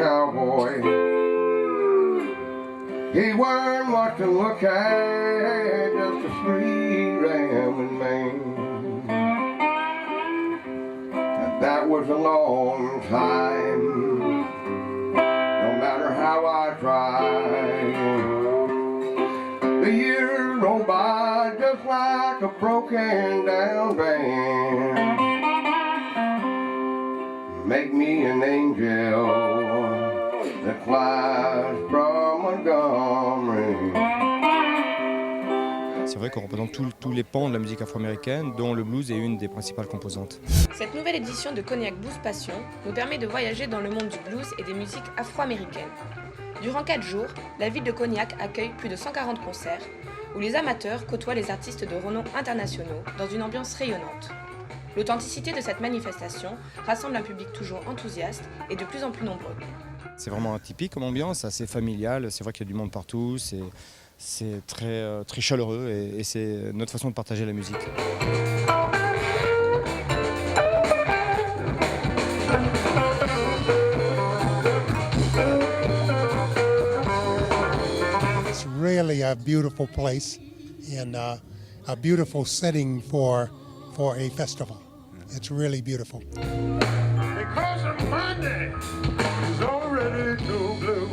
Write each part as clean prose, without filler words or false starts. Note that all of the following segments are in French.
cowboy. He weren't much to look at, just a sweet rambling man. And that was a long time, no matter how I tried. The years roll by just like a broken down band. Make me an angel that flies from Montgomery. C'est vrai qu'on représente tous les pans de la musique afro-américaine, dont le blues est une des principales composantes. Cette nouvelle édition de Cognac Blues Passion nous permet de voyager dans le monde du blues et des musiques afro-américaines. Durant 4 jours, la ville de Cognac accueille plus de 140 concerts, où les amateurs côtoient les artistes de renom internationaux dans une ambiance rayonnante. L'authenticité de cette manifestation rassemble un public toujours enthousiaste et de plus en plus nombreux. C'est vraiment atypique comme ambiance, assez familial, c'est vrai qu'il y a du monde partout, c'est très chaleureux et c'est notre façon de partager la musique. It's really a beautiful place and a beautiful setting for a festival. It's really beautiful. Because of Monday is already too blue.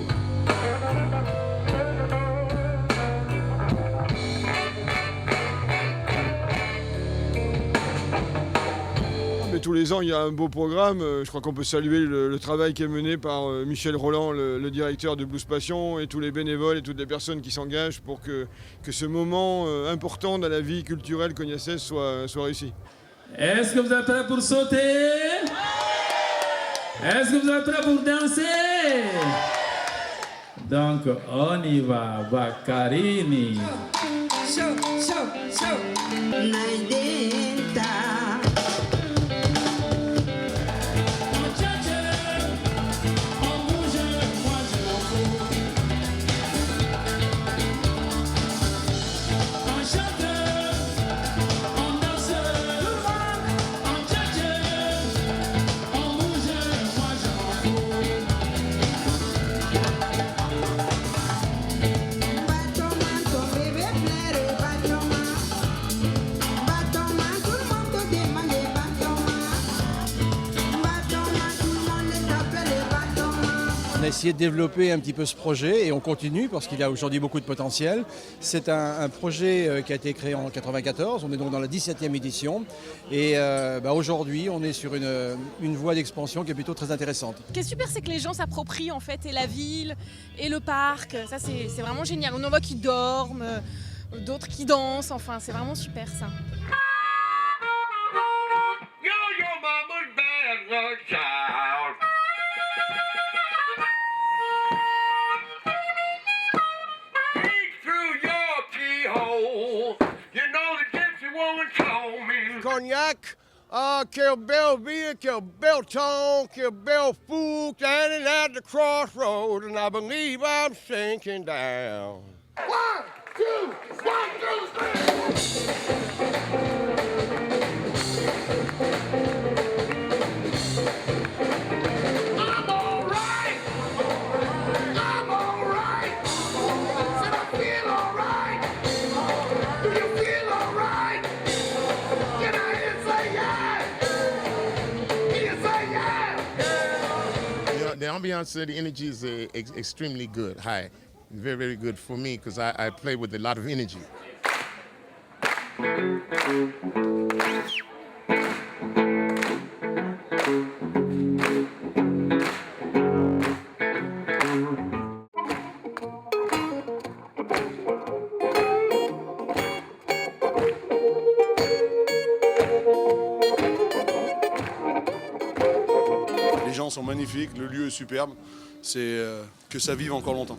Mais tous les ans, il y a un beau programme. Je crois qu'on peut saluer le travail qui est mené par Michel Roland, le directeur de Blues Passion, et tous les bénévoles et toutes les personnes qui s'engagent pour que ce moment important dans la vie culturelle cognacaise soit réussi. Est-ce que vous êtes prêts pour sauter? Est-ce que vous êtes prêts pour danser? Donc, on y va, Baccarini. Show, show, show. Naidenta. On a essayé de développer un petit peu ce projet et on continue parce qu'il y a aujourd'hui beaucoup de potentiel. C'est un projet qui a été créé en 1994, on est donc dans la 17e édition et aujourd'hui on est sur une voie d'expansion qui est plutôt très intéressante. Ce qui est super, c'est que les gens s'approprient en fait et la ville et le parc, ça c'est vraiment génial. On en voit qui dorment, d'autres qui dansent, enfin c'est vraiment super ça. Cognac, Kill Belleville, Kill Belton, Kill Belfou, standing at the crossroads, and I believe I'm sinking down. 1, 2, 1, 2, 3. The ambiance, the energy is extremely good, high. Very, very good for me because I play with a lot of energy. Les gens sont magnifiques, le lieu est superbe, c'est que ça vive encore longtemps.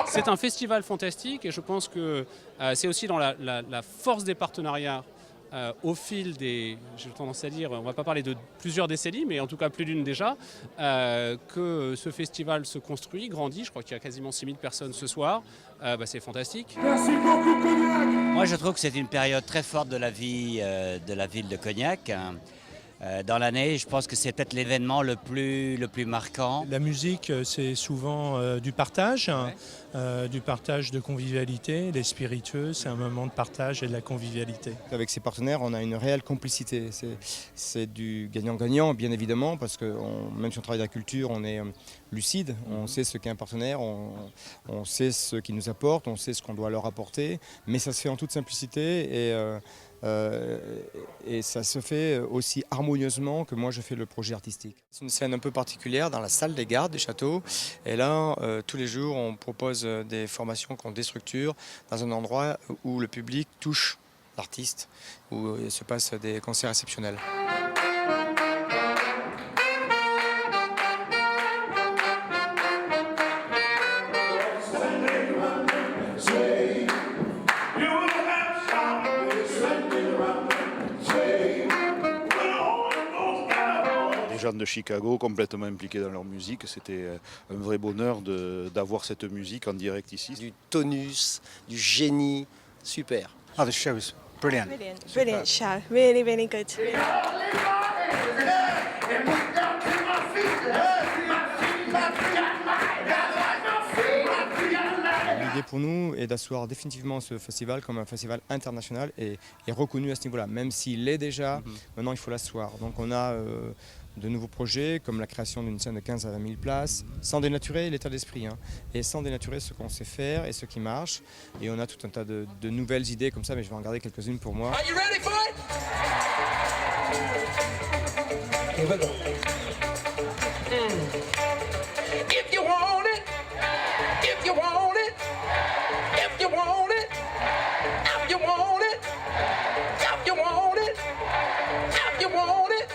C'est un festival fantastique et je pense que c'est aussi dans la force des partenariats au fil j'ai tendance à dire, on ne va pas parler de plusieurs décennies, mais en tout cas plus d'une déjà, que ce festival se construit, grandit. Je crois qu'il y a quasiment 6000 personnes ce soir. C'est fantastique. Merci beaucoup Cognac. Moi je trouve que c'est une période très forte de la vie de la ville de Cognac. Dans l'année, je pense que c'est peut-être l'événement le plus marquant. La musique, c'est souvent du partage de convivialité. Les spiritueux, c'est un moment de partage et de la convivialité. Avec ses partenaires, on a une réelle complicité. C'est du gagnant-gagnant, bien évidemment, parce que même si on travaille dans la culture, on est lucide. On sait ce qu'est un partenaire, on sait ce qu'il nous apporte, on sait ce qu'on doit leur apporter. Mais ça se fait en toute simplicité et ça se fait aussi harmonieusement que moi je fais le projet artistique. C'est une scène un peu particulière dans la salle des gardes du château et là tous les jours on propose des formations qui ont des structures dans un endroit où le public touche l'artiste, où il se passe des concerts exceptionnels. Les gens de Chicago complètement impliqués dans leur musique, c'était un vrai bonheur d'avoir cette musique en direct ici. Du tonus, du génie, super. Oh, the show is brilliant. Brilliant show, really, really good. L'idée pour nous est d'asseoir définitivement ce festival comme un festival international et reconnu à ce niveau-là, même s'il l'est déjà, maintenant il faut l'asseoir. Donc on a de nouveaux projets comme la création d'une scène de 15 à 20 000 places, sans dénaturer l'état d'esprit, et sans dénaturer ce qu'on sait faire et ce qui marche. Et on a tout un tas de nouvelles idées comme ça, mais je vais en garder quelques-unes pour moi. Are you ready for it? Here we go. If you want it, if you want it, if you want it, if you want it, if you want it, if you want it.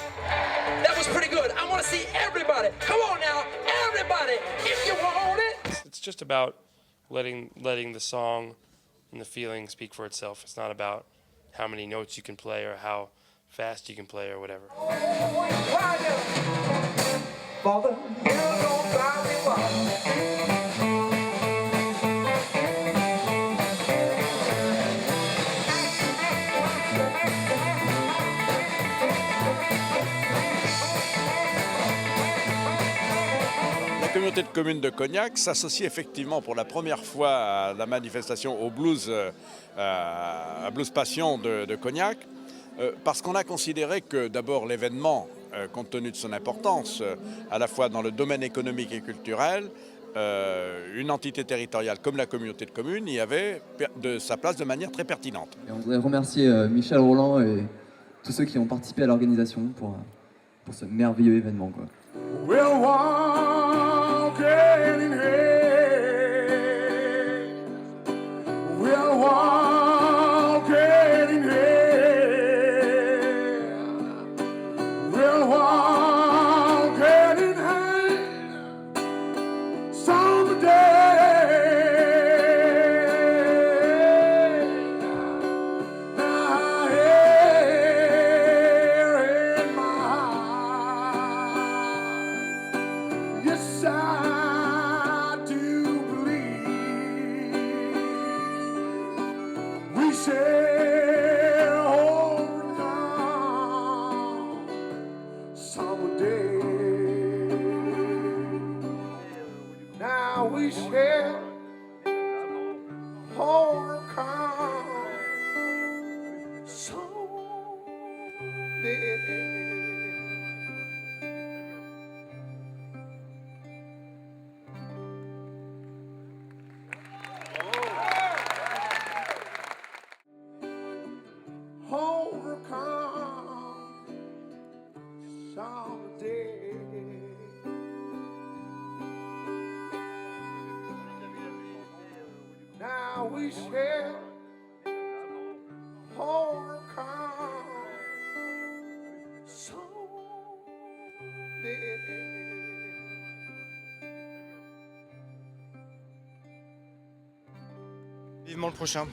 That was pretty good. I want to see everybody. Come on now, everybody, if you want it. It's just about letting the song and the feeling speak for itself. It's not about how many notes you can play or how fast you can play or whatever. La communauté de communes de Cognac s'associe effectivement pour la première fois à la manifestation au blues, à Blues Passion de Cognac, parce qu'on a considéré que d'abord l'événement, compte tenu de son importance, à la fois dans le domaine économique et culturel, une entité territoriale comme la communauté de communes y avait de sa place de manière très pertinente. Et on voudrait remercier Michel Roland et tous ceux qui ont participé à l'organisation pour ce merveilleux événement, quoi. We'll walk in here. We'll walk in here. We'll walk in here someday. Now here in my heart, yes, I do believe we shall overcome someday. Now we shall overcome someday. Overcome someday. Now we shall overcome someday. Vivement le prochain.